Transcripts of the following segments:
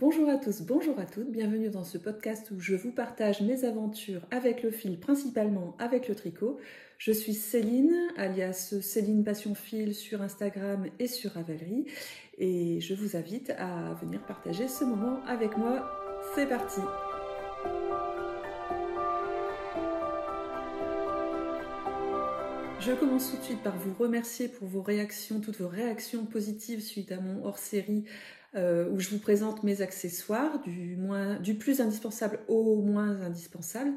Bonjour à tous, bonjour à toutes, bienvenue dans ce podcast où je vous partage mes aventures avec le fil, principalement avec le tricot. Je suis Céline, alias Céline Passion Fil sur Instagram et sur Ravelry, et je vous invite à venir partager ce moment avec moi. C'est parti! Je commence tout de suite par vous remercier pour vos réactions, toutes vos réactions positives suite à mon hors-série où je vous présente mes accessoires, du plus indispensable au moins indispensable.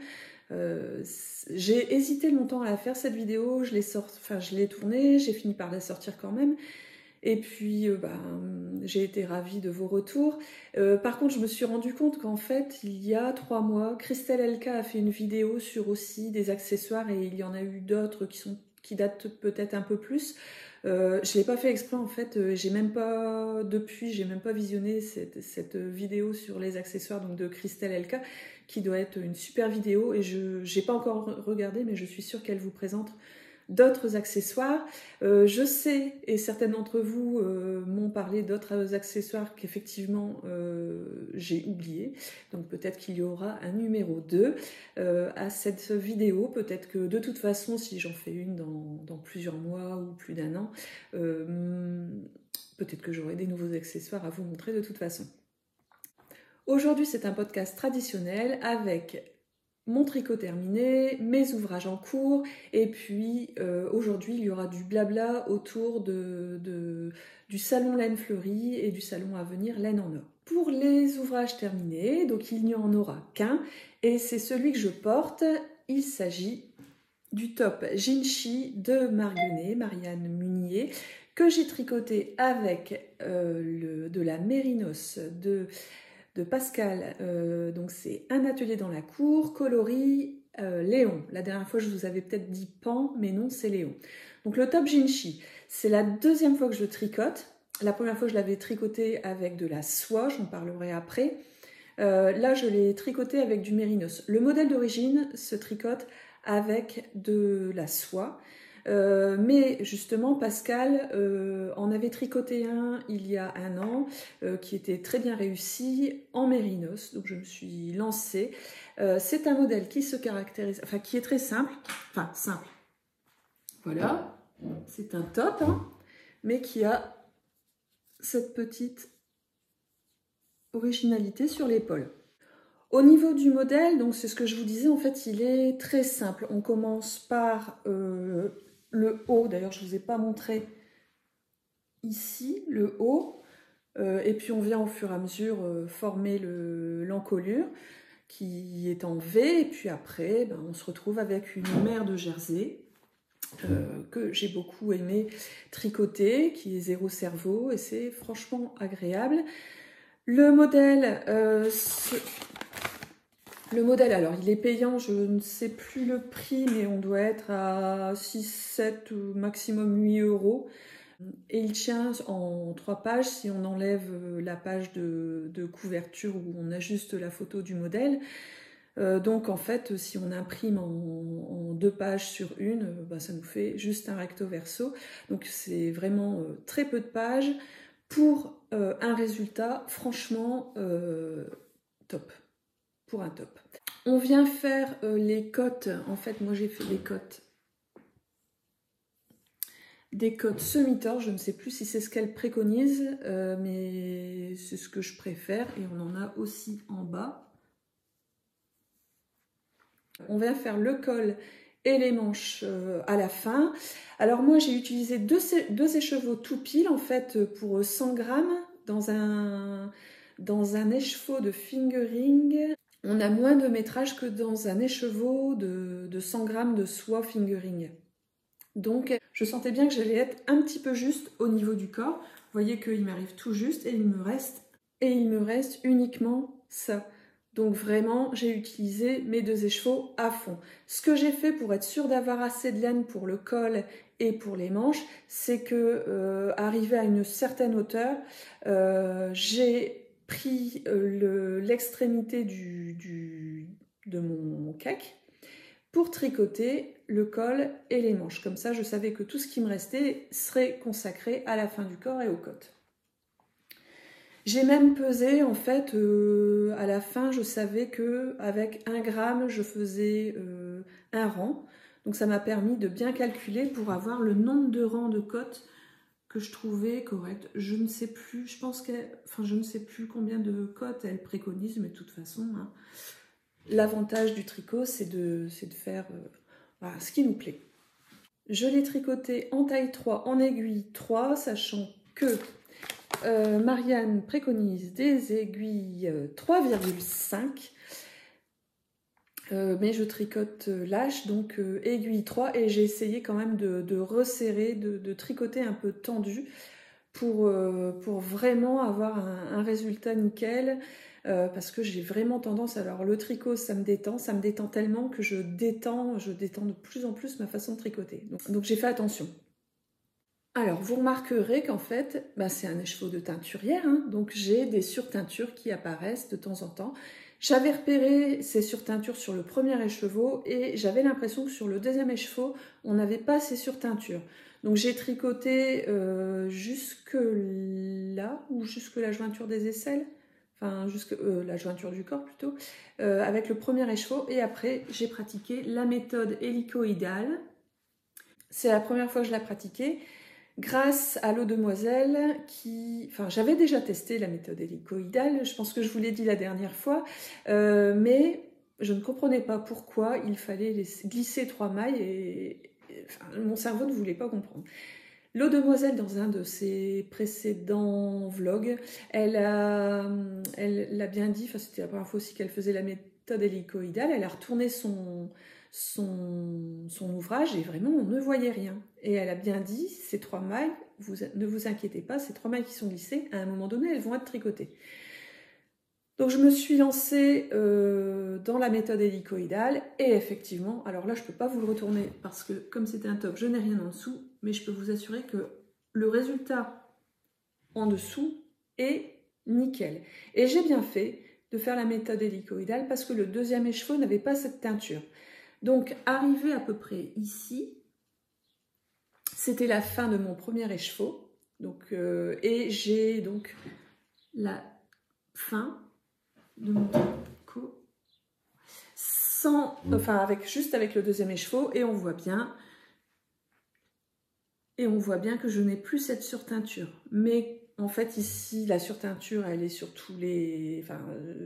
J'ai hésité longtemps à la faire cette vidéo, je l'ai tournée, j'ai fini par la sortir quand même. Et puis, j'ai été ravie de vos retours. Par contre, je me suis rendu compte qu'en fait, il y a 3 mois, Christelle Elka a fait une vidéo sur aussi des accessoires et il y en a eu d'autres qui datent peut-être un peu plus. Je ne l'ai pas fait exprès en fait, j'ai même pas visionné cette vidéo sur les accessoires donc de Christelle Elka, qui doit être une super vidéo et je n'ai pas encore regardé, mais je suis sûre qu'elle vous présente d'autres accessoires. Je sais, et certaines d'entre vous m'ont parlé d'autres accessoires qu'effectivement j'ai oubliés. Donc peut-être qu'il y aura un numéro 2 à cette vidéo. Peut-être que de toute façon, si j'en fais une dans plusieurs mois ou plus d'un an, peut-être que j'aurai des nouveaux accessoires à vous montrer de toute façon. Aujourd'hui, c'est un podcast traditionnel avec mon tricot terminé, mes ouvrages en cours, et puis aujourd'hui il y aura du blabla autour du salon Laine Fleurie et du salon à venir Laine en Or. Pour les ouvrages terminés, donc il n'y en aura qu'un, et c'est celui que je porte. Il s'agit du top Jinchi de Marianne Munier, que j'ai tricoté avec de la mérinos de Pascal, donc c'est un atelier dans la cour, coloris Léon. La dernière fois je vous avais peut-être dit Pan, mais non, c'est Léon. Donc le top Jinchi, c'est la deuxième fois que je tricote. La première fois je l'avais tricoté avec de la soie, j'en parlerai après. Là je l'ai tricoté avec du mérinos. Le modèle d'origine se tricote avec de la soie. Mais justement Pascal en avait tricoté un il y a un an qui était très bien réussi en mérinos, donc je me suis lancée. C'est un modèle qui se caractérise, enfin qui est très simple, voilà, c'est un top hein, mais qui a cette petite originalité sur l'épaule. Au niveau du modèle, donc c'est ce que je vous disais, en fait il est très simple. On commence par le haut, d'ailleurs je ne vous ai pas montré ici le haut, et puis on vient au fur et à mesure former l'encolure qui est en V, et puis après on se retrouve avec une mère de jersey que j'ai beaucoup aimé tricoter, qui est zéro cerveau, et c'est franchement agréable. Le modèle, alors il est payant, je ne sais plus le prix, mais on doit être à 6, 7 ou maximum 8 €. Et il tient en 3 pages si on enlève la page de couverture où on ajuste la photo du modèle. Donc en fait, si on imprime en 2 pages sur une, ça nous fait juste un recto verso. Donc c'est vraiment très peu de pages pour un résultat franchement top. Pour un top. On vient faire les cottes. En fait, moi j'ai fait des cottes semi-torches. Je ne sais plus si c'est ce qu'elle préconise, mais c'est ce que je préfère. Et on en a aussi en bas. On vient faire le col et les manches à la fin. Alors moi j'ai utilisé deux écheveaux tout pile en fait pour 100 grammes dans un écheveau de fingering. On a moins de métrage que dans un écheveau de 100 grammes de soie fingering. Donc je sentais bien que j'allais être un petit peu juste au niveau du corps. Vous voyez qu'il m'arrive tout juste et il me reste uniquement ça. Donc vraiment, j'ai utilisé mes 2 écheveaux à fond. Ce que j'ai fait pour être sûre d'avoir assez de laine pour le col et pour les manches, c'est que arrivé à une certaine hauteur, j'ai pris l'extrémité de mon cake pour tricoter le col et les manches. Comme ça, je savais que tout ce qui me restait serait consacré à la fin du corps et aux côtes. J'ai même pesé, en fait, à la fin, je savais que avec 1 gramme, je faisais un rang. Donc ça m'a permis de bien calculer pour avoir le nombre de rangs de cotes que je trouvais correct. Je ne sais plus, je pense je ne sais plus combien de cotes elle préconise, mais de toute façon, hein, l'avantage du tricot, c'est de faire voilà, ce qui nous plaît. Je l'ai tricoté en taille 3, en aiguille 3, sachant que Marianne préconise des aiguilles 3,5. Mais je tricote lâche, donc aiguille 3, et j'ai essayé quand même de resserrer, de tricoter un peu tendu pour vraiment avoir un résultat nickel, parce que j'ai vraiment tendance, alors le tricot ça me détend tellement que je détends de plus en plus ma façon de tricoter. Donc j'ai fait attention. Alors, vous remarquerez qu'en fait, c'est un écheveau de teinturière, hein, donc j'ai des surteintures qui apparaissent de temps en temps. J'avais repéré ces surteintures sur le premier écheveau et j'avais l'impression que sur le deuxième écheveau, on n'avait pas ces surteintures. Donc j'ai tricoté jusque là, ou jusque la jointure des aisselles, enfin jusque la jointure du corps plutôt, avec le premier écheveau, et après j'ai pratiqué la méthode hélicoïdale. C'est la première fois que je la pratiquais. Grâce à l'eau demoiselle j'avais déjà testé la méthode hélicoïdale, je pense que je vous l'ai dit la dernière fois, mais je ne comprenais pas pourquoi il fallait glisser 3 mailles et mon cerveau ne voulait pas comprendre. L'eau demoiselle, dans un de ses précédents vlogs, elle l'a bien dit, c'était la première fois aussi qu'elle faisait la méthode hélicoïdale, elle a retourné son ouvrage et vraiment on ne voyait rien. Et elle a bien dit, ces 3 mailles, ne vous inquiétez pas, ces 3 mailles qui sont glissées, à un moment donné, elles vont être tricotées. Donc je me suis lancée dans la méthode hélicoïdale et effectivement, alors là je ne peux pas vous le retourner parce que comme c'était un top, je n'ai rien en dessous, mais je peux vous assurer que le résultat en dessous est nickel. Et j'ai bien fait de faire la méthode hélicoïdale parce que le deuxième écheveau n'avait pas cette teinture. Donc arrivé à peu près ici, c'était la fin de mon premier écheveau. Et j'ai donc la fin de mon tricot juste avec le deuxième écheveau, et on voit bien que je n'ai plus cette surteinture. Mais en fait ici la surteinture elle est sur tous les,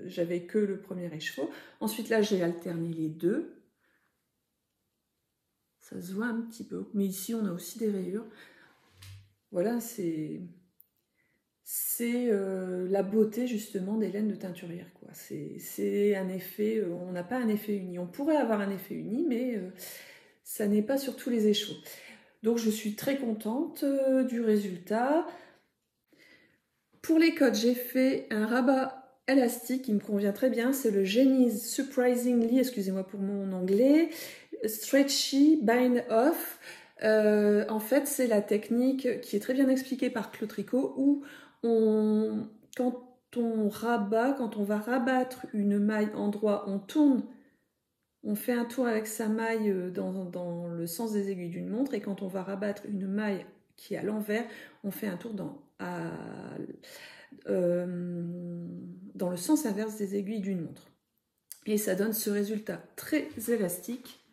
j'avais que le premier écheveau. Ensuite là j'ai alterné les deux. Ça se voit un petit peu, mais ici on a aussi des rayures. Voilà, c'est la beauté justement des laines de teinturière, quoi. C'est un effet, on n'a pas un effet uni. On pourrait avoir un effet uni, mais ça n'est pas sur tous les écheveaux. Donc je suis très contente du résultat. Pour les cottes, j'ai fait un rabat élastique qui me convient très bien. C'est le Jenny's Surprisingly, excusez-moi pour mon anglais, Stretchy Bind Off. En fait, c'est la technique qui est très bien expliquée par Claude Tricot, où quand on va rabattre une maille en droit, on tourne, on fait un tour avec sa maille dans le sens des aiguilles d'une montre, et quand on va rabattre une maille qui est à l'envers, on fait un tour dans le sens inverse des aiguilles d'une montre. Et ça donne ce résultat très élastique,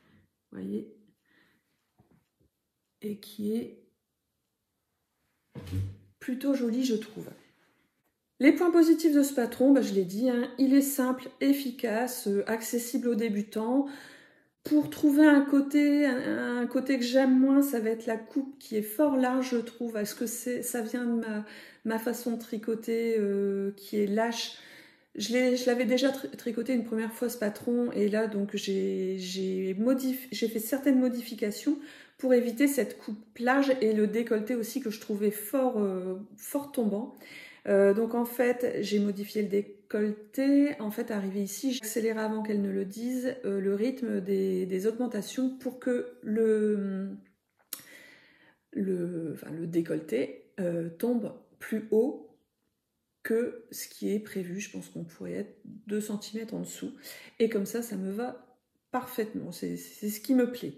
vous voyez, et qui est plutôt joli, je trouve. Les points positifs de ce patron, je l'ai dit, hein, il est simple, efficace, accessible aux débutants. Pour trouver un côté que j'aime moins, ça va être la coupe qui est fort large, je trouve. Est-ce que ça vient de ma façon de tricoter qui est lâche? Je l'avais déjà tricoté une première fois, ce patron, et là donc j'ai fait certaines modifications pour éviter cette coupe large et le décolleté aussi que je trouvais fort tombant. Donc en fait, j'ai modifié le décolleté. En fait, arrivé ici, j'accélère avant qu'elle ne le dise le rythme des augmentations pour que le décolleté tombe plus haut que ce qui est prévu. Je pense qu'on pourrait être 2 cm en dessous. Et comme ça me va parfaitement. C'est ce qui me plaît.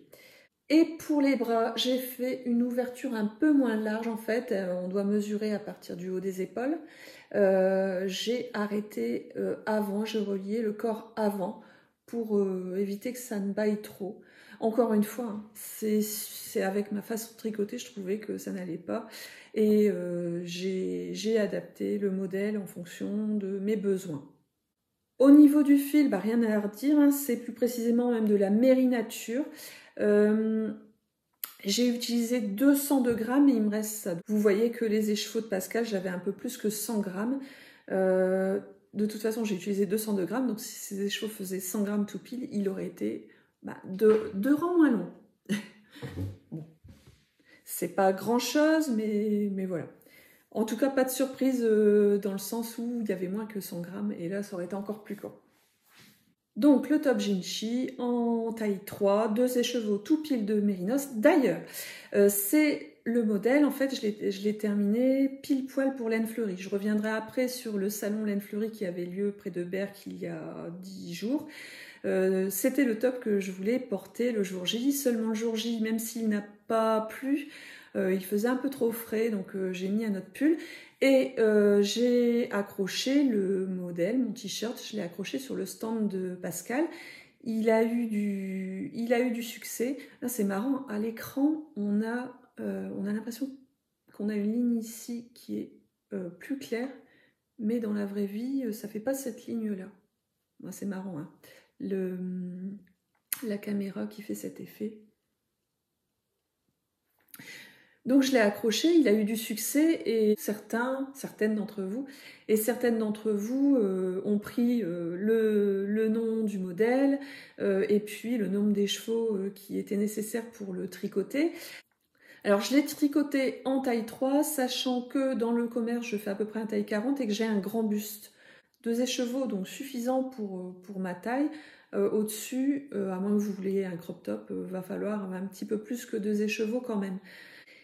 Et pour les bras, j'ai fait une ouverture un peu moins large en fait. On doit mesurer à partir du haut des épaules. J'ai arrêté avant, je reliais le corps avant pour éviter que ça ne baille trop. Encore une fois, hein, c'est avec ma façon de tricoter, je trouvais que ça n'allait pas. Et j'ai adapté le modèle en fonction de mes besoins. Au niveau du fil, bah, rien à redire, hein, c'est plus précisément même de la Mérinature. J'ai utilisé 202 grammes et il me reste ça. Vous voyez que les écheveaux de Pascal, j'avais un peu plus que 100 grammes. De toute façon, j'ai utilisé 202 grammes, donc si ces écheveaux faisaient 100 grammes tout pile, il aurait été deux rangs moins long. Bon. C'est pas grand chose, mais voilà. En tout cas, pas de surprise dans le sens où il y avait moins que 100 grammes et là, ça aurait été encore plus court. Donc le top Jinchi en taille 3, 2 écheveaux tout pile de mérinos. D'ailleurs, c'est le modèle, en fait, je l'ai terminé pile poil pour Laine Fleurie. Je reviendrai après sur le salon Laine Fleurie qui avait lieu près de Berck il y a 10 jours. C'était le top que je voulais porter le jour J. Seulement le jour J, même s'il n'a pas plu, il faisait un peu trop frais, donc j'ai mis un autre pull. Et j'ai accroché le modèle, mon t-shirt, je l'ai accroché sur le stand de Pascal. Il a eu du succès. Là, c'est marrant, à l'écran, on a l'impression qu'on a une ligne ici qui est plus claire, mais dans la vraie vie, ça fait pas cette ligne-là. Bon, c'est marrant, hein. La caméra qui fait cet effet. Donc je l'ai accroché, il a eu du succès et certaines d'entre vous ont pris le nom du modèle et puis le nombre d'écheveaux qui étaient nécessaires pour le tricoter. Alors je l'ai tricoté en taille 3, sachant que dans le commerce je fais à peu près un taille 40 et que j'ai un grand buste. 2 écheveaux donc suffisants pour ma taille. Au-dessus, à moins que vous vouliez un crop top, va falloir un petit peu plus que 2 écheveaux quand même.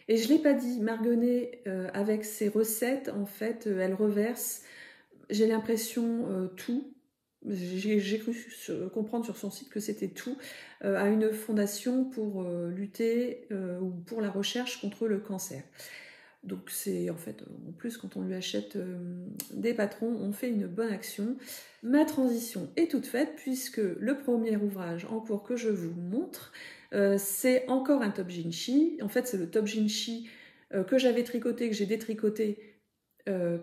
Et je ne l'ai pas dit, Margonnet, avec ses recettes, en fait, elle reverse, j'ai l'impression, tout. J'ai cru comprendre sur son site que c'était tout, à une fondation pour lutter ou pour la recherche contre le cancer. Donc c'est en fait, en plus quand on lui achète des patrons, on fait une bonne action. Ma transition est toute faite puisque le premier ouvrage en cours que je vous montre, c'est encore un top Jinchi. En fait c'est le top Jinchi que j'avais tricoté, que j'ai détricoté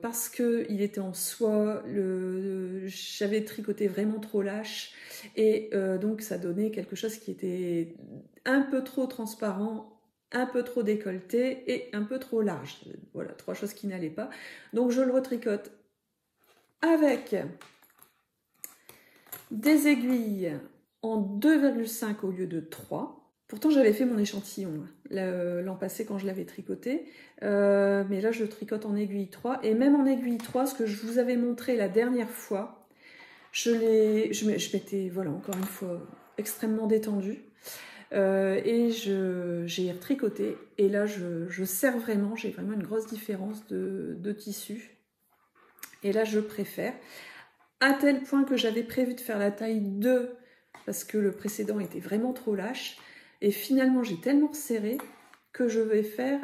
parce qu'il était en soie, j'avais tricoté vraiment trop lâche et donc ça donnait quelque chose qui était un peu trop transparent, un peu trop décolleté et un peu trop large. Voilà, 3 choses qui n'allaient pas. Donc je le retricote avec des aiguilles en 2,5 au lieu de 3. Pourtant j'avais fait mon échantillon l'an passé quand je l'avais tricoté, mais là je le tricote en aiguille 3. Et même en aiguille 3, ce que je vous avais montré la dernière fois, je m'étais, voilà, encore une fois, extrêmement détendue. Et j'ai retricoté et là je serre vraiment, j'ai vraiment une grosse différence de tissu et là je préfère, à tel point que j'avais prévu de faire la taille 2 parce que le précédent était vraiment trop lâche et finalement j'ai tellement serré que je vais faire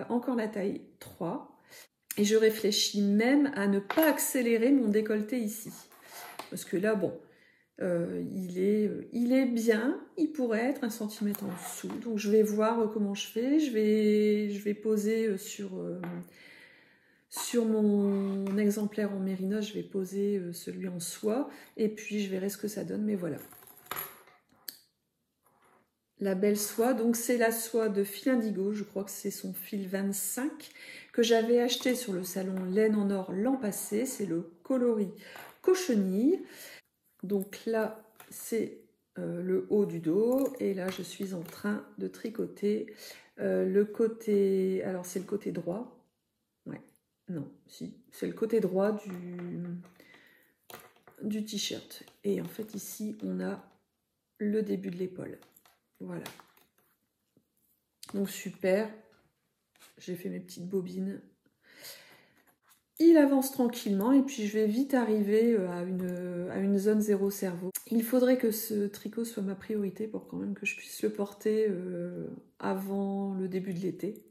encore la taille 3 et je réfléchis même à ne pas accélérer mon décolleté ici parce que là bon, il est bien, il pourrait être 1 centimètre en dessous, donc je vais voir comment je fais, je vais poser sur mon exemplaire en mérinos, je vais poser celui en soie, et puis je verrai ce que ça donne, mais voilà. La belle soie, donc c'est la soie de Fil Indigo, je crois que c'est son fil 25, que j'avais acheté sur le salon Laine en Or l'an passé, c'est le coloris Cochenille. Donc là, c'est le haut du dos et là, je suis en train de tricoter le côté... Alors, c'est le côté droit. Ouais, non, si. C'est le côté droit du t-shirt. Et en fait, ici, on a le début de l'épaule. Voilà. Donc, super. J'ai fait mes petites bobines. il avance tranquillement et puis je vais vite arriver à une zone zéro cerveau. Il faudrait que ce tricot soit ma priorité pour quand même que je puisse le porter avant le début de l'été.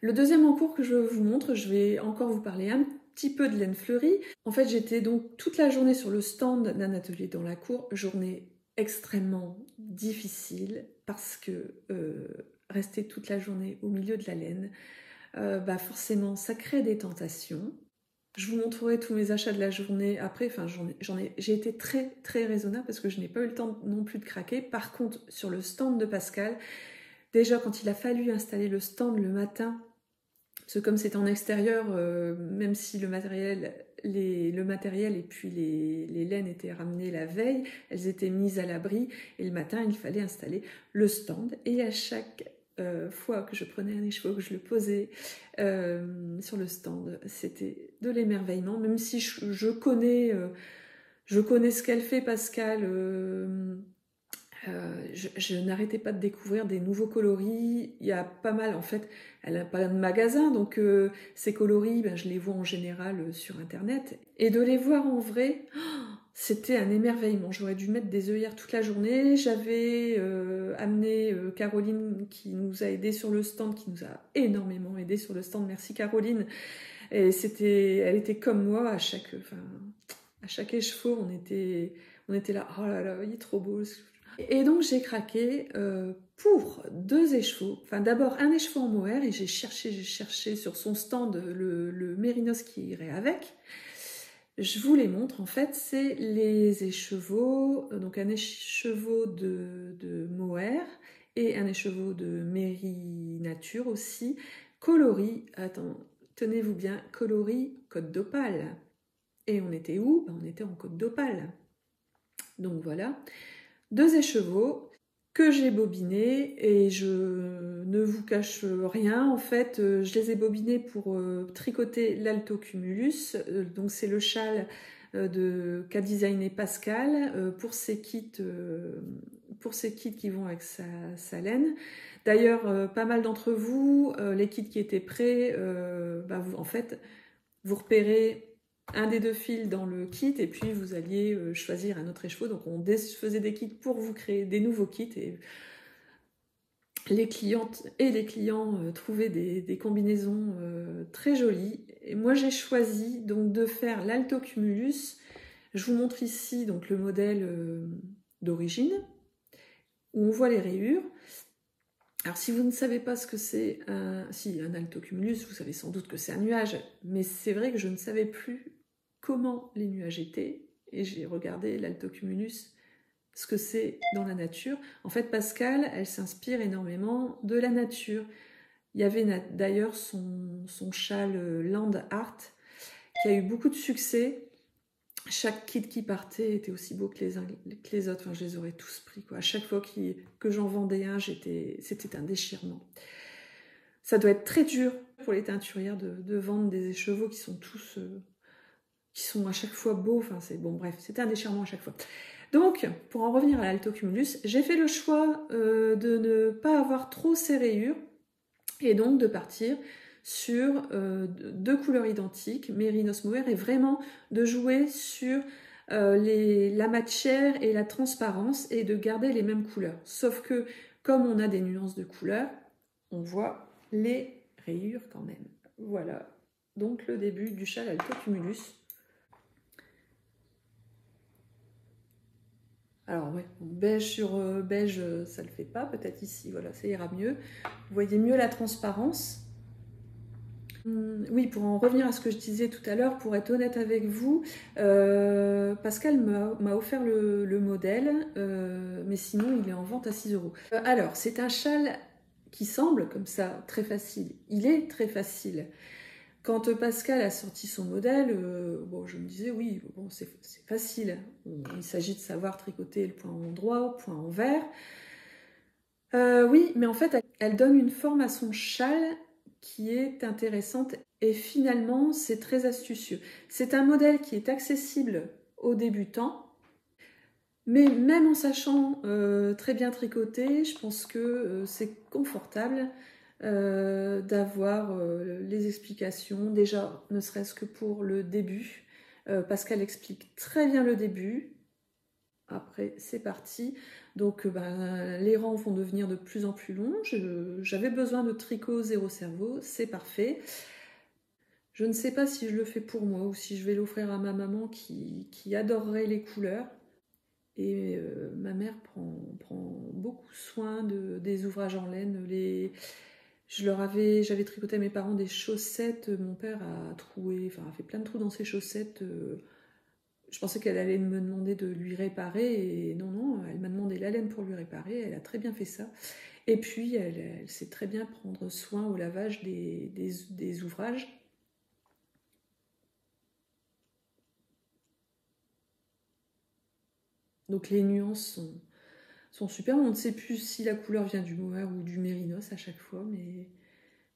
Le deuxième encours que je vous montre, je vais encore vous parler un petit peu de laine fleurie. En fait, j'étais donc toute la journée sur le stand d'un atelier dans la cour, journée extrêmement difficile parce que rester toute la journée au milieu de la laine, forcément ça crée des tentations. Je vous montrerai tous mes achats de la journée après. Enfin, j'ai été très très raisonnable parce que je n'ai pas eu le temps non plus de craquer. Par contre, sur le stand de Pascal, déjà quand il a fallu installer le stand le matin, parce que comme c'est en extérieur, même si le matériel et puis les laines étaient ramenées la veille, elles étaient mises à l'abri et le matin il fallait installer le stand. Et à chaque fois que je prenais un écheveau, que je le posais sur le stand, c'était de l'émerveillement, même si je connais ce qu'elle fait, Pascal. Je n'arrêtais pas de découvrir des nouveaux coloris. Il y a pas mal, en fait, elle n'a pas de magasin, donc ces coloris, je les vois en général sur Internet. Et de les voir en vrai, c'était un émerveillement. J'aurais dû mettre des œillères toute la journée. J'avais amené Caroline qui nous a aidés sur le stand, qui nous a énormément aidés sur le stand. Merci Caroline. Et elle était comme moi à chaque écheveau, on était là, oh là là, il est trop beau. Et donc j'ai craqué pour 2 écheveaux. Enfin d'abord un écheveau en mohair et j'ai cherché sur son stand le mérinos qui irait avec. Je vous les montre, en fait c'est les écheveaux, donc un écheveau de mohair et un écheveau de Méry Nature aussi, coloris, tenez-vous bien, coloris Côte d'Opale. Et on était où? On était en Côte d'Opale. Donc voilà. 2 écheveaux que j'ai bobinés et je ne vous cache rien, en fait je les ai bobinés pour tricoter l'Alto Cumulus, donc c'est le châle qu'a designé Pascal pour ces kits qui vont avec sa laine. D'ailleurs pas mal d'entre vous, les kits qui étaient prêts, en fait vous repérez un des 2 fils dans le kit et puis vous alliez choisir un autre écheveau. Donc on faisait des kits pour vous créer des nouveaux kits et les clientes et les clients trouvaient des combinaisons très jolies. Et moi j'ai choisi donc de faire l'Alto Cumulus. Je vous montre ici donc le modèle d'origine où on voit les rayures. Alors si vous ne savez pas ce que c'est un Alto Cumulus, vous savez sans doute que c'est un nuage, mais c'est vrai que je ne savais plus comment les nuages étaient, et j'ai regardé l'Alto Cumulus, ce que c'est dans la nature. En fait, Pascal, elle s'inspire énormément de la nature. Il y avait d'ailleurs son châle Land Art, qui a eu beaucoup de succès. Chaque kit qui partait était aussi beau que les autres. Enfin, je les aurais tous pris, quoi. À chaque fois que j'en vendais un, c'était un déchirement. Ça doit être très dur pour les teinturières de vendre des écheveaux qui sont tous... qui sont à chaque fois beaux. Enfin, bref, c'était un déchirement à chaque fois. Donc, pour en revenir à l'Alto Cumulus, j'ai fait le choix de ne pas avoir trop ces rayures et donc de partir sur 2 couleurs identiques, Mérinos mohair, et vraiment de jouer sur la matière et la transparence et de garder les mêmes couleurs. Sauf que, comme on a des nuances de couleurs, on voit les rayures quand même. Voilà, donc le début du châle Alto Cumulus. Alors ouais, beige sur beige, ça le fait pas, peut-être ici, voilà, ça ira mieux. Vous voyez mieux la transparence. Oui, pour en revenir à ce que je disais tout à l'heure, pour être honnête avec vous, Pascal m'a offert le modèle, mais sinon il est en vente à 6 €. Alors, c'est un châle qui semble comme ça très facile. Il est très facile. Quand Pascal a sorti son modèle, je me disais oui, bon, c'est facile. Il s'agit de savoir tricoter le point endroit, point envers. Oui, mais en fait, elle donne une forme à son châle qui est intéressante et finalement, c'est très astucieux. C'est un modèle qui est accessible aux débutants, mais même en sachant très bien tricoter, je pense que c'est confortable. d'avoir les explications, déjà ne serait-ce que pour le début, parce qu'elle explique très bien le début. Après, c'est parti. Donc, les rangs vont devenir de plus en plus longs. J'avais besoin de tricot zéro cerveau, c'est parfait. Je ne sais pas si je le fais pour moi ou si je vais l'offrir à ma maman qui adorerait les couleurs. Et ma mère prend beaucoup soin des ouvrages en laine. J'avais tricoté à mes parents des chaussettes. Mon père a fait plein de trous dans ses chaussettes. Je pensais qu'elle allait me demander de lui réparer. Et non, elle m'a demandé la laine pour lui réparer. Elle a très bien fait ça. Et puis, elle sait très bien prendre soin au lavage des ouvrages. Donc les nuances sont super. On ne sait plus si la couleur vient du mohair ou du mérinos à chaque fois, mais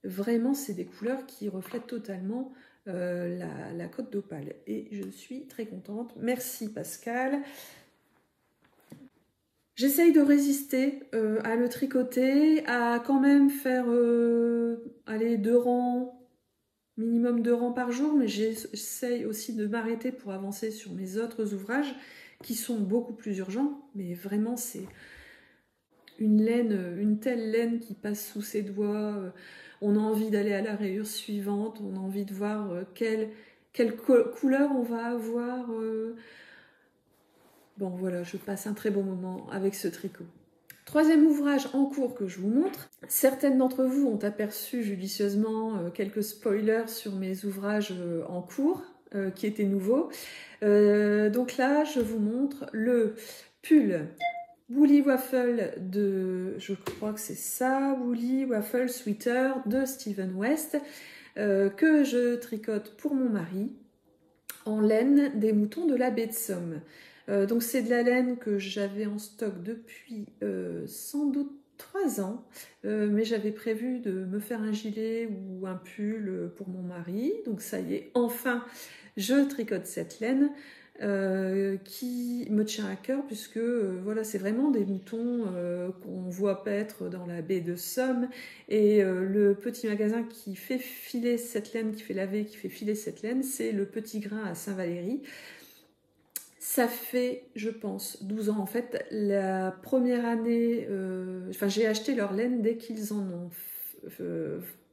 vraiment c'est des couleurs qui reflètent totalement la cotte d'opale. Et je suis très contente. Merci Pascal. J'essaye de résister à le tricoter, à quand même faire minimum 2 rangs par jour, mais j'essaye aussi de m'arrêter pour avancer sur mes autres ouvrages qui sont beaucoup plus urgents, mais vraiment c'est une telle laine qui passe sous ses doigts, on a envie d'aller à la rayure suivante, on a envie de voir quelle couleur on va avoir. Bon voilà, je passe un très bon moment avec ce tricot. Troisième ouvrage en cours que je vous montre. Certaines d'entre vous ont aperçu judicieusement quelques spoilers sur mes ouvrages en cours qui étaient nouveaux. Donc là, je vous montre le pull Woolly Waffle je crois que c'est ça, Woolly Waffle Sweater de Steven West que je tricote pour mon mari en laine des moutons de la baie de Somme. Donc c'est de la laine que j'avais en stock depuis sans doute 3 ans, mais j'avais prévu de me faire un gilet ou un pull pour mon mari. Donc ça y est, enfin, je tricote cette laine qui me tient à cœur puisque voilà, c'est vraiment des moutons qu'on voit paître dans la baie de Somme. Et le petit magasin qui fait filer cette laine, qui fait laver, qui fait filer cette laine, c'est le Petit Grain à Saint-Valery. Ça fait, je pense, 12 ans. En fait, la première année, j'ai acheté leur laine dès qu'ils en ont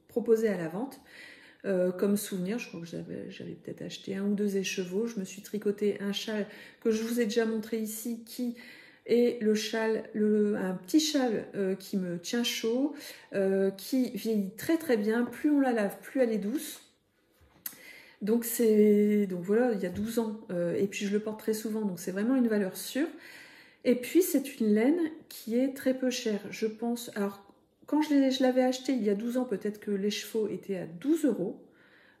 proposé à la vente. Comme souvenir, je crois que j'avais peut-être acheté 1 ou 2 écheveaux. Je me suis tricoté un châle que je vous ai déjà montré ici, qui est un petit châle qui me tient chaud, qui vieillit très très bien. Plus on la lave, plus elle est douce. Donc voilà, il y a 12 ans, et puis je le porte très souvent, donc c'est vraiment une valeur sûre. Et puis c'est une laine qui est très peu chère, je pense. Alors quand je l'avais acheté il y a 12 ans, peut-être que l'écheveau était à 12 euros.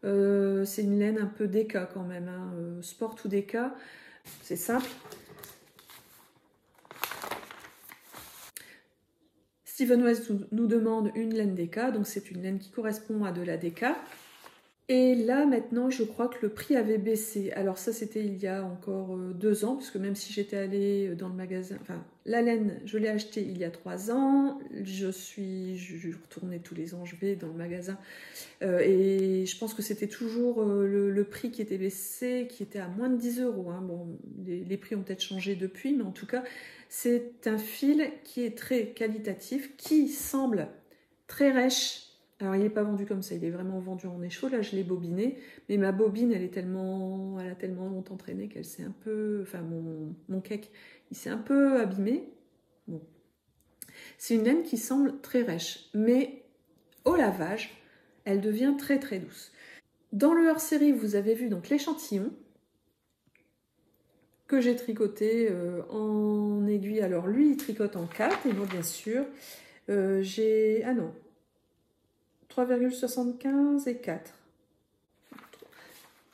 C'est une laine un peu déca quand même, hein, sport ou déca, c'est simple. Steven West nous demande une laine déca, donc c'est une laine qui correspond à de la déca. Et là, maintenant, je crois que le prix avait baissé. Alors ça, c'était il y a encore 2 ans, parce que même si j'étais allée dans le magasin... Enfin, la laine, je l'ai achetée il y a 3 ans. Je retournais tous les ans, je vais dans le magasin. Et je pense que c'était toujours le prix qui était baissé, qui était à moins de 10 euros. Hein. Bon, les prix ont peut-être changé depuis, mais en tout cas, c'est un fil qui est très qualitatif, qui semble très rêche. Alors, il n'est pas vendu comme ça, il est vraiment vendu en écheveau. Là, je l'ai bobiné, mais ma bobine, elle a tellement longtemps traîné qu'elle s'est un peu... Enfin, mon cake, il s'est un peu abîmé. Bon. C'est une laine qui semble très rêche, mais au lavage, elle devient très très douce. Dans le hors-série, vous avez vu donc l'échantillon que j'ai tricoté en aiguille. Alors, lui, il tricote en 4, et moi, bien sûr, j'ai... Ah non, 3,75 et 4.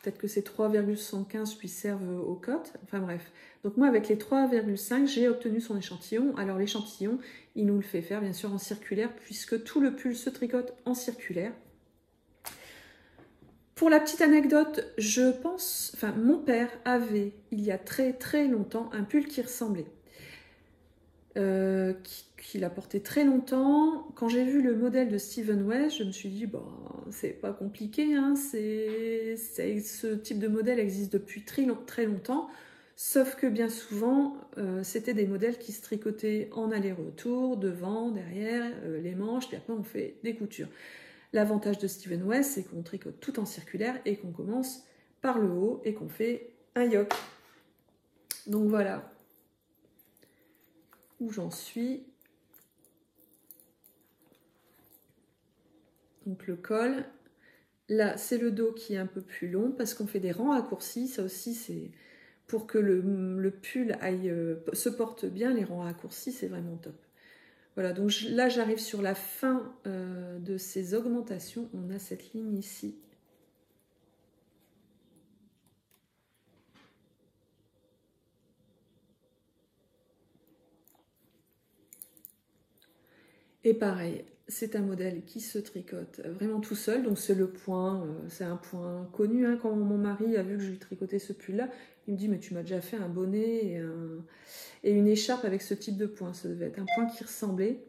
Peut-être que ces 3,75 lui servent aux cotes. Enfin bref. Donc moi, avec les 3,5, j'ai obtenu son échantillon. Alors l'échantillon, il nous le fait faire, bien sûr, en circulaire, puisque tout le pull se tricote en circulaire. Pour la petite anecdote, mon père avait, il y a très très longtemps, un pull qui ressemblait. qu'il a porté très longtemps. Quand j'ai vu le modèle de Steven West, je me suis dit, bon, c'est pas compliqué, hein, ce type de modèle existe depuis très longtemps, sauf que bien souvent, c'était des modèles qui se tricotaient en aller-retour, devant, derrière, les manches, puis après on fait des coutures. L'avantage de Steven West, c'est qu'on tricote tout en circulaire et qu'on commence par le haut et qu'on fait un yoke. Donc voilà où j'en suis. Donc le col, là c'est le dos qui est un peu plus long parce qu'on fait des rangs raccourcis. Ça aussi c'est pour que le pull se porte bien, les rangs raccourcis c'est vraiment top. Voilà, donc là j'arrive sur la fin de ces augmentations. On a cette ligne ici. Et pareil, c'est un modèle qui se tricote vraiment tout seul, donc c'est le point, c'est un point connu. Hein. Quand mon mari a vu que je lui tricotais ce pull-là, il me dit « mais tu m'as déjà fait un bonnet et une écharpe avec ce type de point ». Ça devait être un point qui ressemblait.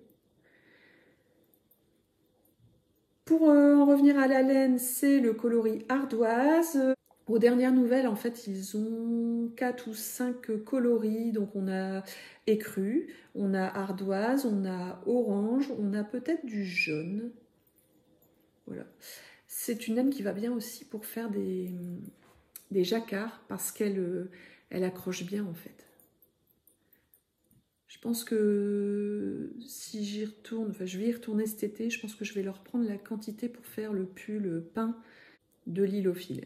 Pour en revenir à la laine, c'est le coloris ardoise. Aux dernières nouvelles, en fait, ils ont 4 ou 5 coloris. Donc, on a écru, on a ardoise, on a orange, on a peut-être du jaune. Voilà. C'est une laine qui va bien aussi pour faire des jacquards parce qu'elle accroche bien, en fait. Je pense que si j'y retourne, enfin, je vais y retourner cet été, je pense que je vais leur prendre la quantité pour faire le pull peint de l'île au fil.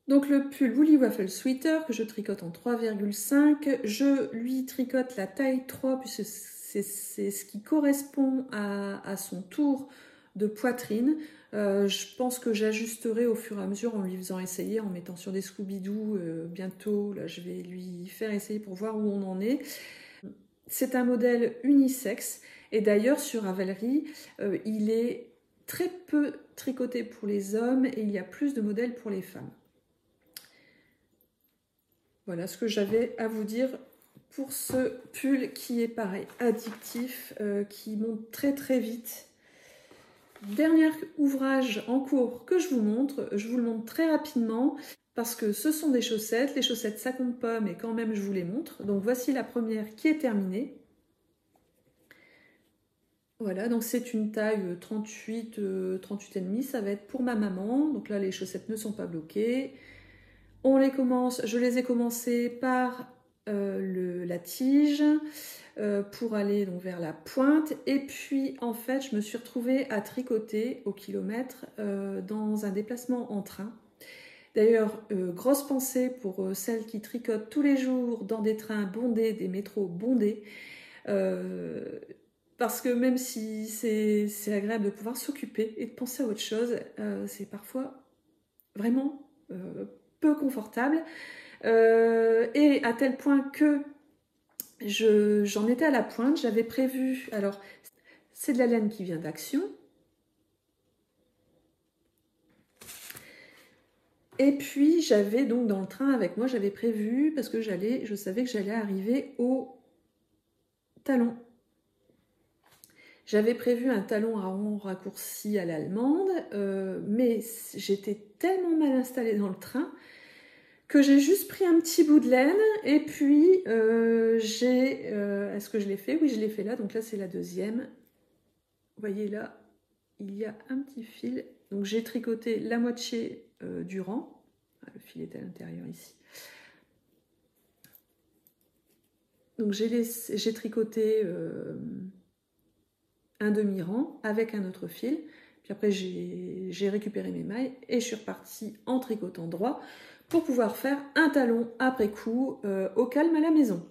Donc le pull Woolly Waffle Sweater que je tricote en 3,5, je lui tricote la taille 3 puisque c'est ce qui correspond à son tour de poitrine. Je pense que j'ajusterai au fur et à mesure en lui faisant essayer, en mettant sur des Scooby-Doo bientôt. Là, je vais lui faire essayer pour voir où on en est. C'est un modèle unisexe et d'ailleurs sur Ravelry, il est très peu tricoté pour les hommes et il y a plus de modèles pour les femmes. Voilà ce que j'avais à vous dire pour ce pull qui est pareil, addictif, qui monte très très vite. Dernier ouvrage en cours que je vous montre, je vous le montre très rapidement parce que ce sont des chaussettes. Les chaussettes ça compte pas mais quand même je vous les montre. Donc voici la première qui est terminée. Voilà, donc c'est une taille 38, 38,5, ça va être pour ma maman. Donc là les chaussettes ne sont pas bloquées. Je les ai commencées par la tige pour aller donc vers la pointe. Et puis en fait, je me suis retrouvée à tricoter au kilomètre dans un déplacement en train. D'ailleurs, grosse pensée pour celles qui tricotent tous les jours dans des trains bondés, des métros bondés. Parce que même si c'est agréable de pouvoir s'occuper et de penser à autre chose, c'est parfois vraiment peu confortable. Et à tel point que j'en étais à la pointe, j'avais prévu, alors c'est de la laine qui vient d'Action, et puis j'avais donc dans le train avec moi, j'avais prévu, parce que je savais que j'allais arriver au talon. J'avais prévu un talon à rond raccourci à l'allemande, mais j'étais tellement mal installée dans le train que j'ai juste pris un petit bout de laine et puis est-ce que je l'ai fait? Oui, je l'ai fait là, donc là c'est la deuxième. Vous voyez là, il y a un petit fil. Donc j'ai tricoté la moitié du rang. Ah, le fil est à l'intérieur ici. Donc j'ai tricoté un demi-rang avec un autre fil. Puis après j'ai récupéré mes mailles et je suis repartie en tricotant droit pour pouvoir faire un talon après coup au calme à la maison.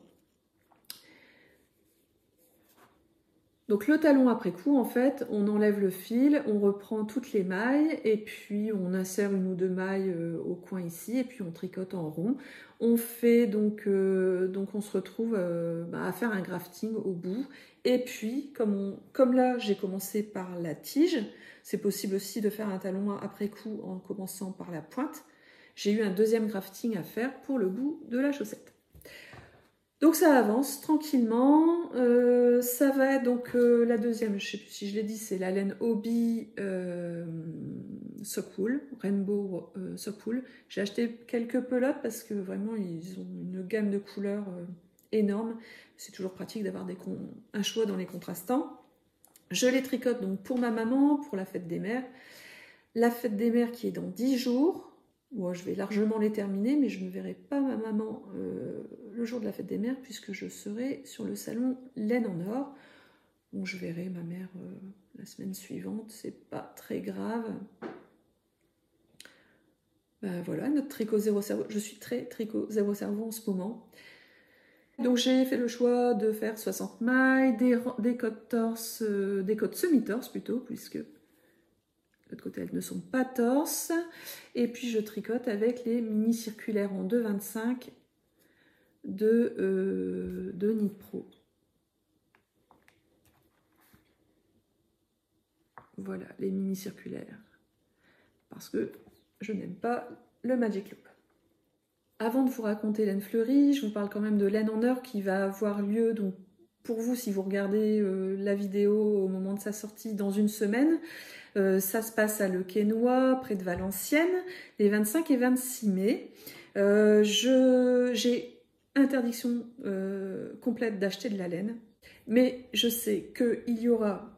Donc le talon après coup, en fait, on enlève le fil, on reprend toutes les mailles et puis on insère une ou deux mailles au coin ici et puis on tricote en rond. On fait donc on se retrouve à faire un grafting au bout. Et puis comme là j'ai commencé par la tige, c'est possible aussi de faire un talon après coup en commençant par la pointe. J'ai eu un deuxième grafting à faire pour le bout de la chaussette. Donc ça avance tranquillement. Ça va être donc la deuxième, je ne sais plus si je l'ai dit, c'est la laine Hobby Sockwool, Rainbow Sockwool. J'ai acheté quelques pelotes parce que vraiment ils ont une gamme de couleurs énorme. C'est toujours pratique d'avoir un choix dans les contrastants. Je les tricote donc pour ma maman, pour la fête des mères. La fête des mères qui est dans 10 jours. Bon, je vais largement les terminer, mais je ne verrai pas ma maman le jour de la fête des mères puisque je serai sur le salon Laine en Or. Bon, je verrai ma mère la semaine suivante, c'est pas très grave. Ben voilà, notre tricot zéro cerveau. Je suis très tricot zéro cerveau en ce moment. Donc j'ai fait le choix de faire 60 mailles, des côtes torse, des côtes semi-torse plutôt, puisque de l'autre côté elles ne sont pas torse. Et puis je tricote avec les mini circulaires en 2,25 de Knit Pro. Voilà, les mini circulaires. Parce que je n'aime pas le Magic Loop. Avant de vous raconter Laine Fleurie, je vous parle quand même de Laine en Or qui va avoir lieu, donc pour vous si vous regardez la vidéo au moment de sa sortie, dans une semaine. Ça se passe à Le Quesnoy, près de Valenciennes, les 25 et 26 mai. J'ai interdiction complète d'acheter de la laine, mais je sais qu'il y aura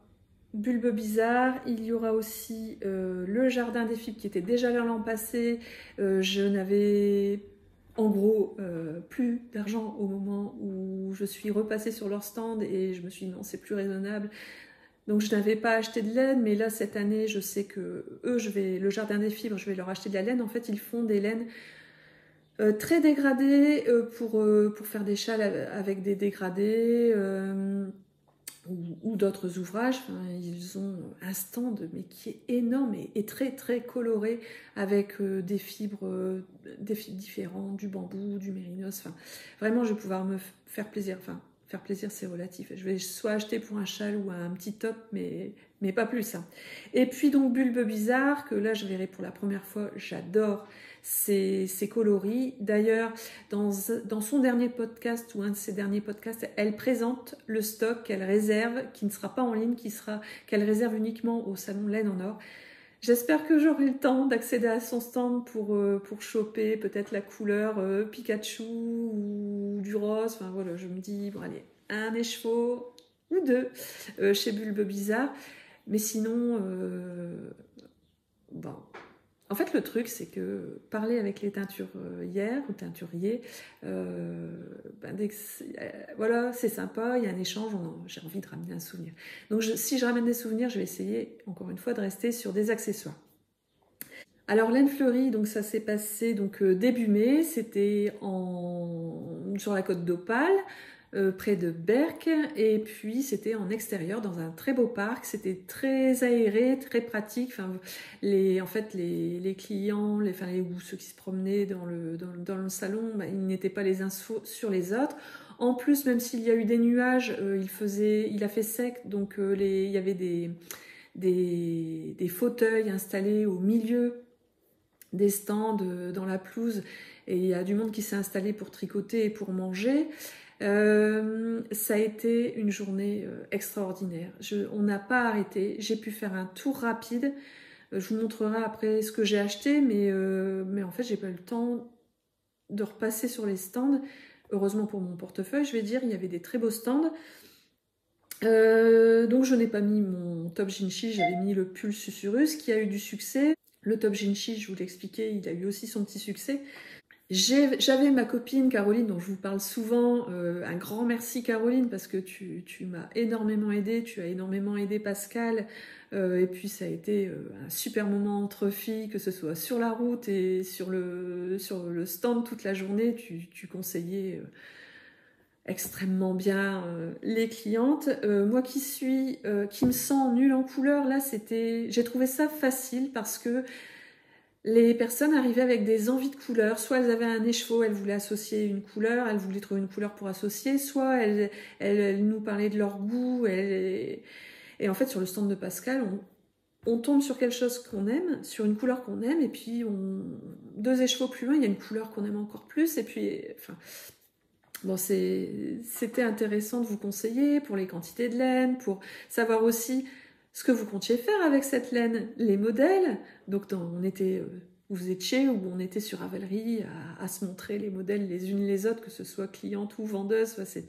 Bulbe Bizarre, il y aura aussi le Jardin des Fibres qui était déjà là l'an passé. Je n'avais en gros plus d'argent au moment où je suis repassée sur leur stand et je me suis dit non, c'est plus raisonnable. Donc je n'avais pas acheté de laine, mais là cette année je sais que eux, le Jardin des Fibres, je vais leur acheter de la laine. En fait ils font des laines très dégradées pour faire des châles avec des dégradés ou d'autres ouvrages. Enfin, ils ont un stand mais qui est énorme et très très coloré avec des fibres différentes, du bambou, du mérinos. Enfin, vraiment je vais pouvoir me faire plaisir. Enfin, faire plaisir, c'est relatif. Je vais soit acheter pour un châle ou un petit top, mais pas plus. Hein. Et puis donc Bulbe Bizarre, que là je verrai pour la première fois, j'adore ces coloris. D'ailleurs, dans son dernier podcast ou un de ses derniers podcasts, elle présente le stock qu'elle réserve, qui ne sera pas en ligne, qu'elle réserve uniquement au salon Laine en Or. J'espère que j'aurai le temps d'accéder à son stand pour choper peut-être la couleur Pikachu ou du rose. Enfin voilà, je me dis, bon allez, un écheveau ou deux chez Bulbe Bizarre. Mais sinon, bon. En fait, le truc, c'est que parler avec les teinturières ou teinturiers, voilà, c'est sympa, il y a un échange, j'ai envie de ramener un souvenir. Donc si je ramène des souvenirs, je vais essayer, encore une fois, de rester sur des accessoires. Alors Laine Fleurie, donc ça s'est passé donc début mai, c'était sur la côte d'Opale, près de Berck, et puis c'était en extérieur dans un très beau parc. C'était très aéré, très pratique. Enfin, en fait les clients, ou ceux qui se promenaient dans le salon, ils n'étaient pas les uns sur les autres. En plus, même s'il y a eu des nuages, il a fait sec, donc il y avait des fauteuils installés au milieu des stands dans la pelouse, et il y a du monde qui s'est installé pour tricoter et pour manger. Ça a été une journée extraordinaire. On n'a pas arrêté. J'ai pu faire un tour rapide. Je vous montrerai après ce que j'ai acheté, mais en fait, j'ai pas eu le temps de repasser sur les stands. Heureusement pour mon portefeuille, je vais dire, il y avait des très beaux stands. Donc je n'ai pas mis mon top Jinchi, j'avais mis le pull Susurrus qui a eu du succès. Le top Jinchi, je vous l'expliquais, il a eu aussi son petit succès. J'avais ma copine Caroline, dont je vous parle souvent. Un grand merci Caroline, parce que tu m'as énormément aidée, tu as énormément aidé Pascal. Et puis ça a été un super moment entre filles, que ce soit sur la route et sur le stand toute la journée. Tu conseillais extrêmement bien les clientes. Moi qui me sens nulle en couleur, là j'ai trouvé ça facile parce que les personnes arrivaient avec des envies de couleurs. Soit elles avaient un écheveau, elles voulaient associer une couleur, elles voulaient trouver une couleur pour associer, soit elles nous parlaient de leur goût. Et en fait, sur le stand de Pascal, on tombe sur quelque chose qu'on aime, sur une couleur qu'on aime, et puis 2 écheveaux plus loin, il y a une couleur qu'on aime encore plus, et puis, enfin, bon, c'était intéressant de vous conseiller pour les quantités de laine, pour savoir aussi ce que vous comptiez faire avec cette laine, les modèles. Donc vous étiez ou on était sur Ravelry à se montrer les modèles les unes les autres, que ce soit cliente ou vendeuse. Enfin,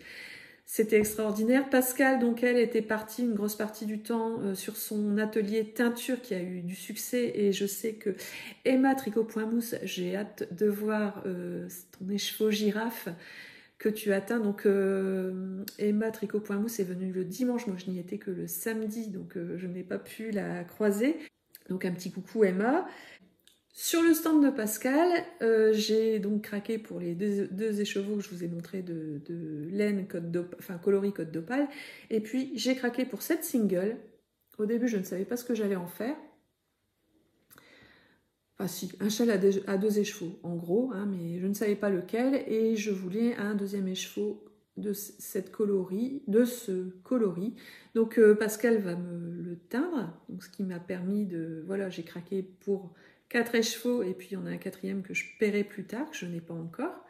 c'était extraordinaire. Pascal, donc elle était partie une grosse partie du temps sur son atelier teinture qui a eu du succès, et je sais que Emma Tricot Point Mousse, j'ai hâte de voir ton écheveau girafe que tu atteins. Donc Emma Tricot Point Mousse est venue le dimanche, moi je n'y étais que le samedi, donc je n'ai pas pu la croiser. Donc un petit coucou Emma. Sur le stand de Pascal, j'ai donc craqué pour les deux écheveaux que je vous ai montré de laine coloris Côte d'Opale. Et puis j'ai craqué pour cette single. Au début, je ne savais pas ce que j'allais en faire. Enfin si, un châle à deux écheveaux en gros, hein, mais je ne savais pas lequel. Et je voulais un deuxième écheveau de ce coloris. Donc Pascal va me le teindre, donc ce qui m'a permis de... Voilà, j'ai craqué pour 4 écheveaux, et puis il y en a un quatrième que je paierai plus tard, que je n'ai pas encore.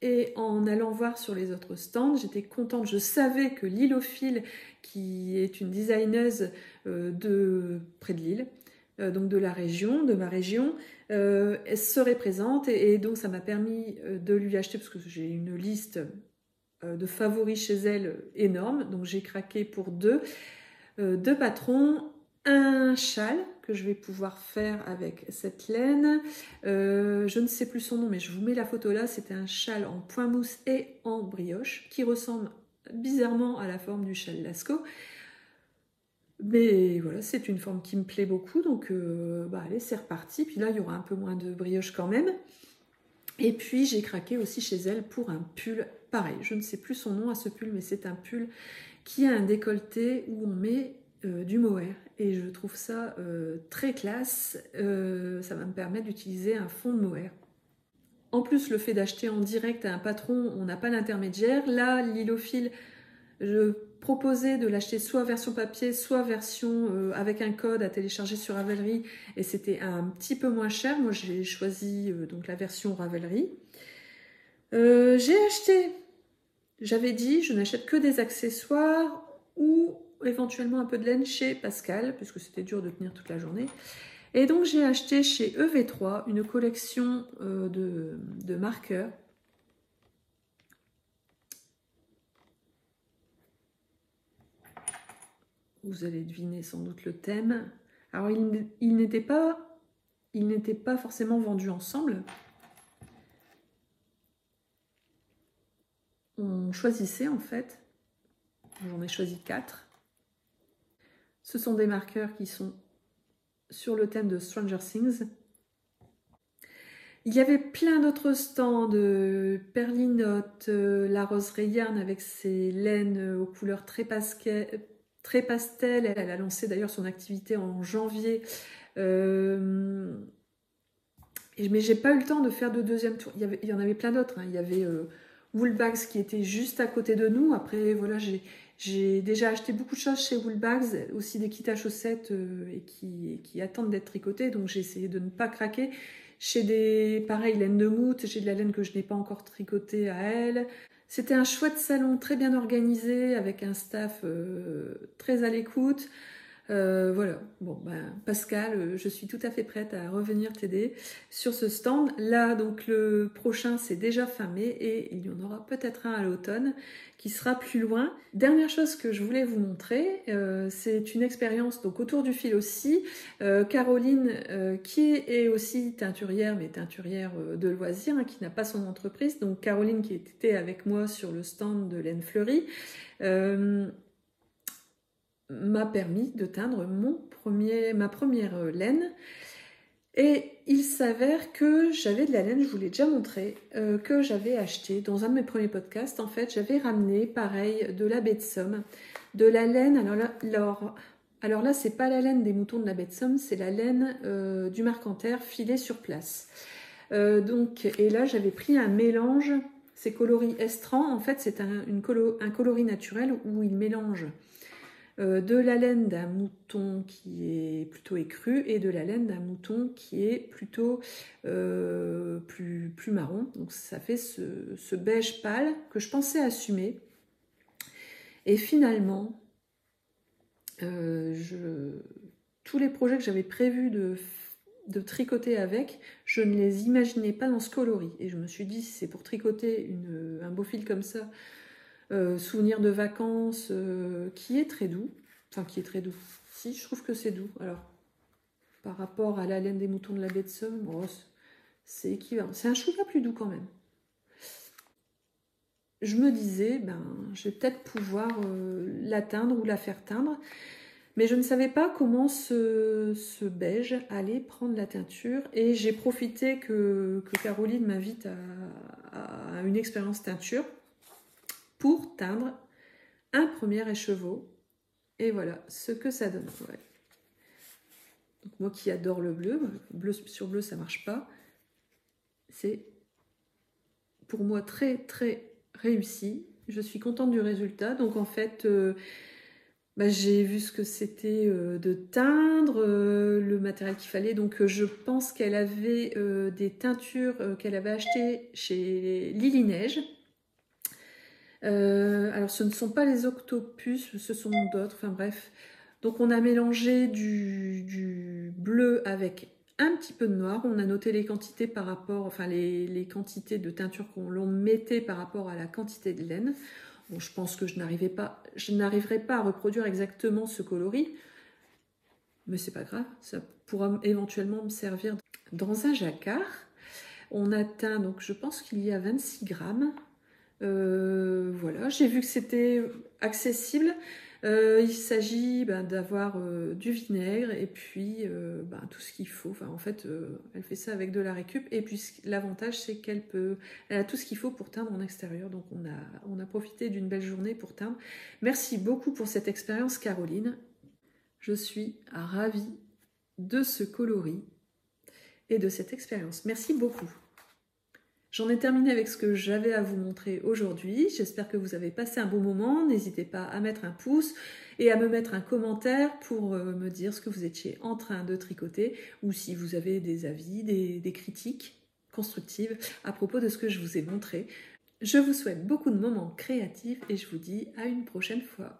Et en allant voir sur les autres stands, j'étais contente. Je savais que Lilophile, qui est une designeuse près de Lille, donc de ma région, elle serait présente, et donc ça m'a permis de lui acheter, parce que j'ai une liste de favoris chez elle énorme, donc j'ai craqué pour deux patrons, un châle que je vais pouvoir faire avec cette laine. Je ne sais plus son nom, mais je vous mets la photo là. C'était un châle en point mousse et en brioche qui ressemble bizarrement à la forme du châle Lascaux. Mais voilà, c'est une forme qui me plaît beaucoup, donc allez, c'est reparti. Puis là, il y aura un peu moins de brioche quand même. Et puis, j'ai craqué aussi chez elle pour un pull pareil. Je ne sais plus son nom à ce pull, mais c'est un pull qui a un décolleté où on met du mohair, et je trouve ça très classe. Ça va me permettre d'utiliser un fond de mohair. En plus, le fait d'acheter en direct à un patron, on n'a pas d'intermédiaire. Là, Lilophile, je proposais de l'acheter soit version papier, soit version avec un code à télécharger sur Ravelry, et c'était un petit peu moins cher. Moi, j'ai choisi donc la version Ravelry. J'ai acheté, j'avais dit, je n'achète que des accessoires ou éventuellement un peu de laine chez Pascal, puisque c'était dur de tenir toute la journée. Et donc j'ai acheté chez EV3 une collection de marqueurs. Vous allez deviner sans doute le thème. Alors il n'était pas forcément vendu ensemble. On choisissait en fait. J'en ai choisi 4. Ce sont des marqueurs qui sont sur le thème de Stranger Things. Il y avait plein d'autres stands, Perlinotte, la roseraie Yarn avec ses laines aux couleurs très pastel. Elle a lancé d'ailleurs son activité en janvier. Mais j'ai pas eu le temps de faire de deuxième tour. Il y en avait plein d'autres. Hein. Il y avait Woolbags qui était juste à côté de nous. Après, voilà, j'ai déjà acheté beaucoup de choses chez Woolbags, aussi des kits à chaussettes et qui attendent d'être tricotés. Donc j'ai essayé de ne pas craquer. Chez pareil, laine de moute, j'ai de la laine que je n'ai pas encore tricotée à elle. C'était un chouette salon, très bien organisé, avec un staff très à l'écoute. Voilà, bon, Pascal, je suis tout à fait prête à revenir t'aider sur ce stand. Là, donc le prochain, c'est déjà fin mai, et il y en aura peut-être un à l'automne qui sera plus loin. Dernière chose que je voulais vous montrer, c'est une expérience donc autour du fil aussi. Caroline, qui est aussi teinturière, mais teinturière de loisirs, hein, qui n'a pas son entreprise. Donc Caroline qui était avec moi sur le stand de laine fleurie, m'a permis de teindre ma première laine. Et il s'avère que j'avais de la laine, je vous l'ai déjà montré, que j'avais acheté dans un de mes premiers podcasts. En fait, j'avais ramené, pareil, de la baie de Somme, de la laine. Alors là, c'est pas la laine des moutons de la baie de Somme, c'est la laine du Mercantaire filée sur place. Et là, j'avais pris un mélange, c'est coloris Estran. En fait, c'est un coloris naturel où il mélange de la laine d'un mouton qui est plutôt écru et de la laine d'un mouton qui est plutôt plus marron. Donc ça fait ce beige pâle que je pensais assumer. Et finalement, tous les projets que j'avais prévus de tricoter avec, je ne les imaginais pas dans ce coloris. Et je me suis dit, si c'est pour tricoter un beau fil comme ça, souvenir de vacances, qui est très doux, enfin qui est très doux, si je trouve que c'est doux. Alors, par rapport à la laine des moutons de la baie de Somme, oh, c'est équivalent. C'est un chouïa plus doux quand même. Je me disais, je vais peut-être pouvoir la teindre ou la faire teindre. Mais je ne savais pas comment ce beige allait prendre la teinture. Et j'ai profité que Caroline m'invite à une expérience teinture pour teindre un premier écheveau. Et voilà ce que ça donne. Ouais. Donc moi qui adore le bleu, bleu sur bleu ça marche pas. C'est pour moi très très réussi. Je suis contente du résultat. Donc en fait... j'ai vu ce que c'était de teindre, le matériel qu'il fallait. Donc je pense qu'elle avait des teintures qu'elle avait achetées chez Lily Neige. Alors ce ne sont pas les octopus, ce sont d'autres, enfin bref. Donc on a mélangé du bleu avec un petit peu de noir. On a noté les quantités par rapport, enfin les quantités de teinture qu'on mettait par rapport à la quantité de laine. Bon, je pense que je n'arriverai pas à reproduire exactement ce coloris, mais c'est pas grave, ça pourra éventuellement me servir dans un jacquard. On atteint, donc je pense qu'il y a 26 grammes. Voilà, j'ai vu que c'était accessible. Il s'agit d'avoir du vinaigre et puis tout ce qu'il faut. Enfin, en fait, elle fait ça avec de la récup. Et puis l'avantage, c'est qu'elle a tout ce qu'il faut pour teindre en extérieur. Donc on a profité d'une belle journée pour teindre. Merci beaucoup pour cette expérience, Caroline. Je suis ravie de ce coloris et de cette expérience. Merci beaucoup. J'en ai terminé avec ce que j'avais à vous montrer aujourd'hui. J'espère que vous avez passé un bon moment. N'hésitez pas à mettre un pouce et à me mettre un commentaire pour me dire ce que vous étiez en train de tricoter ou si vous avez des avis, des critiques constructives à propos de ce que je vous ai montré. Je vous souhaite beaucoup de moments créatifs et je vous dis à une prochaine fois.